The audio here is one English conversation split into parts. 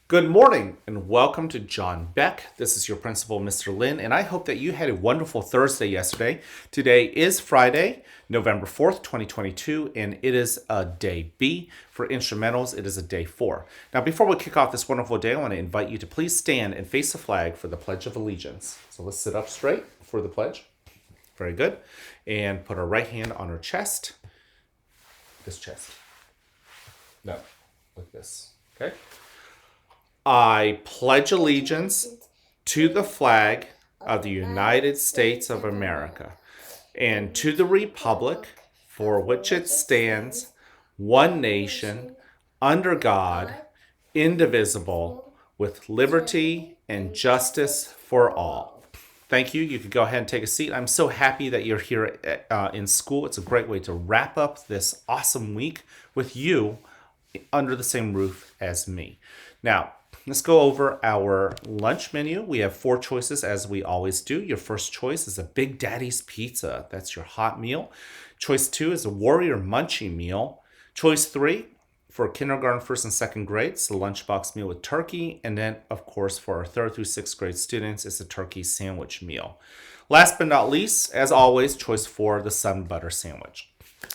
Good morning and welcome to John Beck. This is your principal, Mr. Lin, and I hope that you had a wonderful Thursday yesterday. Today is Friday, November 4th, 2022, and it is a day B. For instrumentals, it is a day 4. Now, before we kick off this wonderful day, I want to invite you to please stand and face the flag for the Pledge of Allegiance. So let's sit up straight for the pledge. Very good. And put our right hand on our chest. This chest. No, like this. Okay. I pledge allegiance to the flag of the United States of America and to the republic for which it stands, one nation, under God, indivisible, with liberty and justice for all. Thank you. You can go ahead and take a seat. I'm so happy that you're here in school. It's a great way to wrap up this awesome week with you under the same roof as me. Now, let's go over our lunch menu. We have 4 choices as we always do. Your first choice is a Big Daddy's Pizza. That's your hot meal. Choice 2 is a Warrior Munchie meal. Choice 3 for kindergarten, 1st, and 2nd grades, the lunchbox meal with turkey. And then, of course, for our 3rd through 6th grade students, it's a turkey sandwich meal. Last but not least, as always, choice 4, the sun butter sandwich.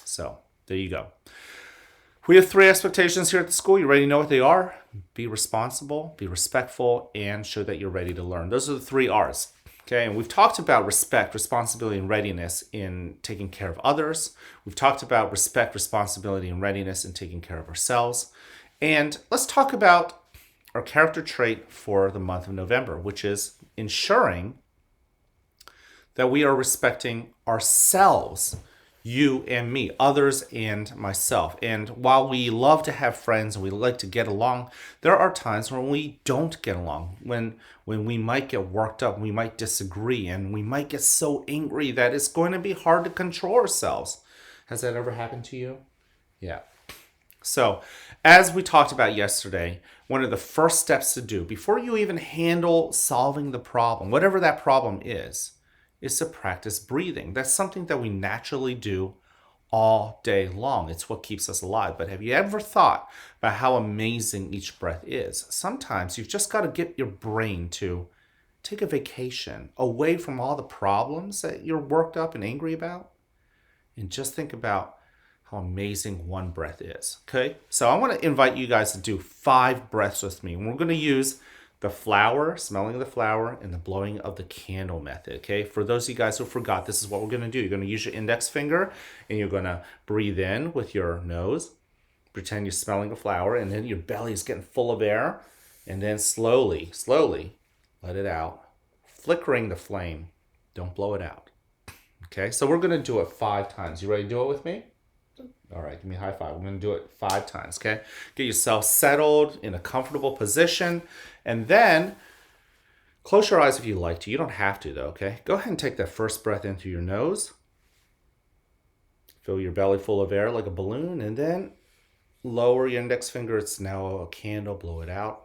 So there you go. We have 3 expectations here at the school. You already know what they are. Be responsible, be respectful, and show that you're ready to learn. Those are the 3 R's. Okay, and we've talked about respect, responsibility, and readiness in taking care of others. We've talked about respect, responsibility, and readiness in taking care of ourselves. And let's talk about our character trait for the month of November, which is ensuring that we are respecting ourselves, you and me, others and myself. And while we love to have friends and we like to get along, there are times when we don't get along, when we might get worked up, we might disagree, and we might get so angry that it's going to be hard to control ourselves. Has that ever happened to you? Yeah. So, as we talked about yesterday, one of the first steps to do before you even handle solving the problem, whatever that problem is to practice breathing. That's something that we naturally do all day long. It's what keeps us alive. But have you ever thought about how amazing each breath is? Sometimes you've just got to get your brain to take a vacation away from all the problems that you're worked up and angry about, and just think about how amazing one breath is. Okay? So I want to invite you guys to do 5 breaths with me. And we're going to use the flower, smelling of the flower, and the blowing of the candle method, okay? For those of you guys who forgot, this is what we're going to do. You're going to use your index finger, and you're going to breathe in with your nose. Pretend you're smelling a flower, and then your belly is getting full of air. And then slowly let it out, flickering the flame. Don't blow it out, okay? So we're going to do it 5 times. You ready to do it with me? All right, give me a high five. We're going to do it 5 times, okay? Get yourself settled in a comfortable position. And then close your eyes if you like to. You don't have to, though, okay? Go ahead and take that first breath in through your nose. Fill your belly full of air like a balloon. And then lower your index finger. It's now a candle. Blow it out.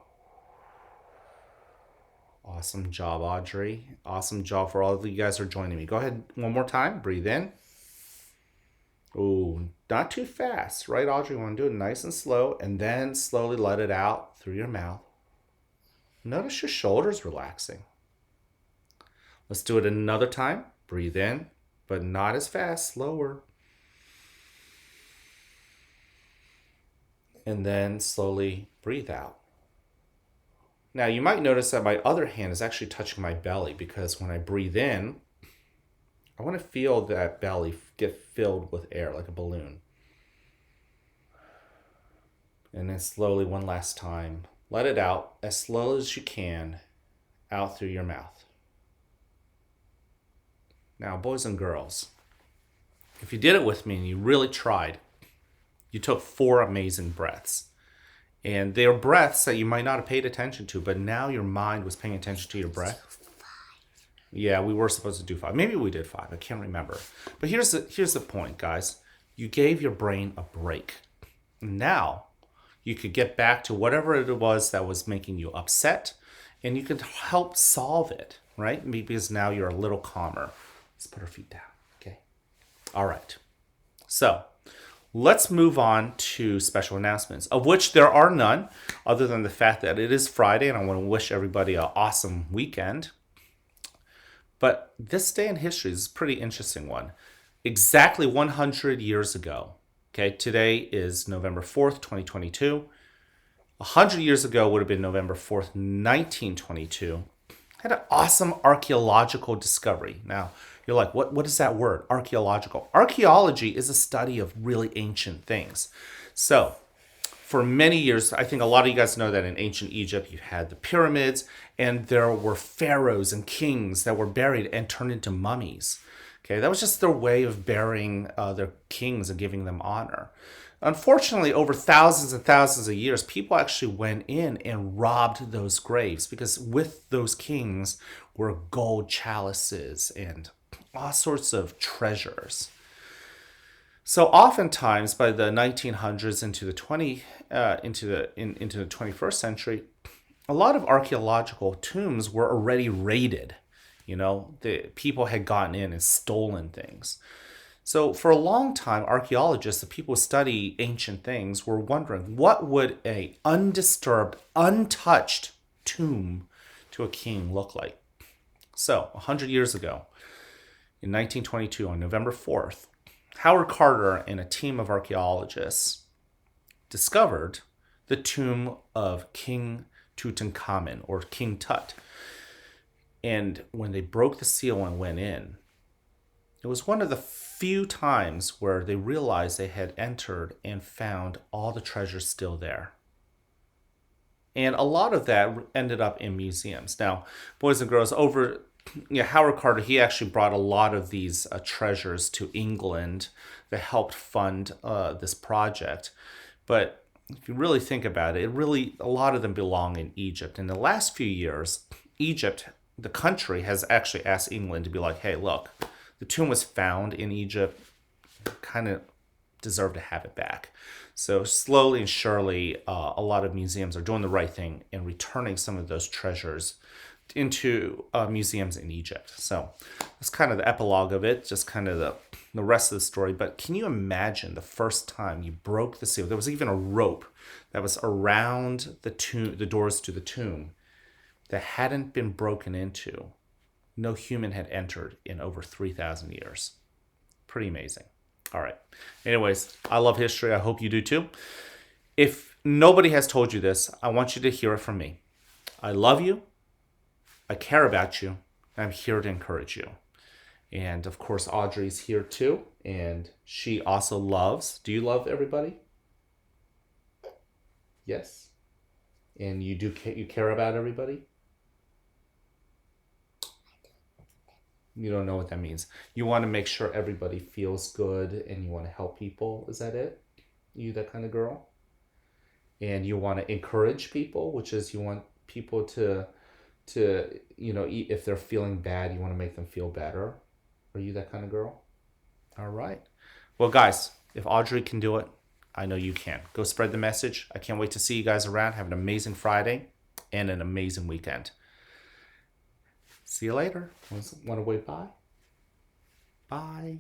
Awesome job, Audrey. Awesome job for all of you guys who are joining me. Go ahead one more time. Breathe in. Ooh, not too fast, right, Audrey? You want to do it nice and slow, and then slowly let it out through your mouth. Notice your shoulders relaxing. Let's do it another time. Breathe in, but not as fast, slower. And then slowly breathe out. Now, you might notice that my other hand is actually touching my belly because when I breathe in, I want to feel that belly get filled with air like a balloon. And then slowly, one last time, let it out as slow as you can out through your mouth. Now, boys and girls, if you did it with me and you really tried, you took 4 amazing breaths. And they are breaths that you might not have paid attention to, but now your mind was paying attention to your breath. Yeah, we were supposed to do 5. Maybe we did 5. I can't remember. But here's the point, guys. You gave your brain a break. Now, you could get back to whatever it was that was making you upset, and you can help solve it, right? Because now you're a little calmer. Let's put our feet down, okay? All right. So, let's move on to special announcements, of which there are none, other than the fact that it is Friday and I want to wish everybody an awesome weekend. But this day in history is a pretty interesting one. Exactly 100 years ago, okay, today is November 4th, 2022. 100 years ago would have been November 4th, 1922. Had an awesome archaeological discovery. Now, you're like, what is that word? Archaeological. Archaeology is a study of really ancient things. So, for many years, I think a lot of you guys know that in ancient Egypt, you had the pyramids, and there were pharaohs and kings that were buried and turned into mummies. Okay, that was just their way of burying their kings and giving them honor. Unfortunately, over thousands and thousands of years, people actually went in and robbed those graves because with those kings were gold chalices and all sorts of treasures. So oftentimes by the 1900s into the 21st century, a lot of archaeological tombs were already raided. You know, the people had gotten in and stolen things. So for a long time, archaeologists, the people who study ancient things, were wondering what would a undisturbed, untouched tomb to a king look like. So 100 years ago, in 1922, on November 4th, Howard Carter and a team of archaeologists discovered the tomb of King Tutankhamun, or King Tut. And when they broke the seal and went in, it was one of the few times where they realized they had entered and found all the treasures still there. And a lot of that ended up in museums. Now, boys and girls, Howard Carter, he actually brought a lot of these treasures to England that helped fund this project. But if you really think about it, a lot of them belong in Egypt. In the last few years, Egypt, the country, has actually asked England to be like, hey, look, the tomb was found in Egypt, kind of deserve to have it back. So slowly and surely, a lot of museums are doing the right thing and returning some of those treasures into museums in Egypt. So that's kind of the epilogue of it, just kind of the rest of the story. But can you imagine the first time you broke the seal? There was even a rope that was around the doors to the tomb that hadn't been broken into. No human had entered in over 3,000 years. Pretty amazing. All right. Anyways, I love history. I hope you do too. If nobody has told you this, I want you to hear it from me. I love you. I care about you. I'm here to encourage you. And of course, Audrey's here too. And she also loves. Do you love everybody? Yes. And you care about everybody? You don't know what that means. You want to make sure everybody feels good and you want to help people. Is that it? You that kind of girl? And you want to encourage people, which is you want people to if they're feeling bad, you want to make them feel better. Are you that kind of girl? All right. Well, guys, if Audrey can do it, I know you can. Go spread the message. I can't wait to see you guys around. Have an amazing Friday and an amazing weekend. See you later. Want to wave bye? Bye.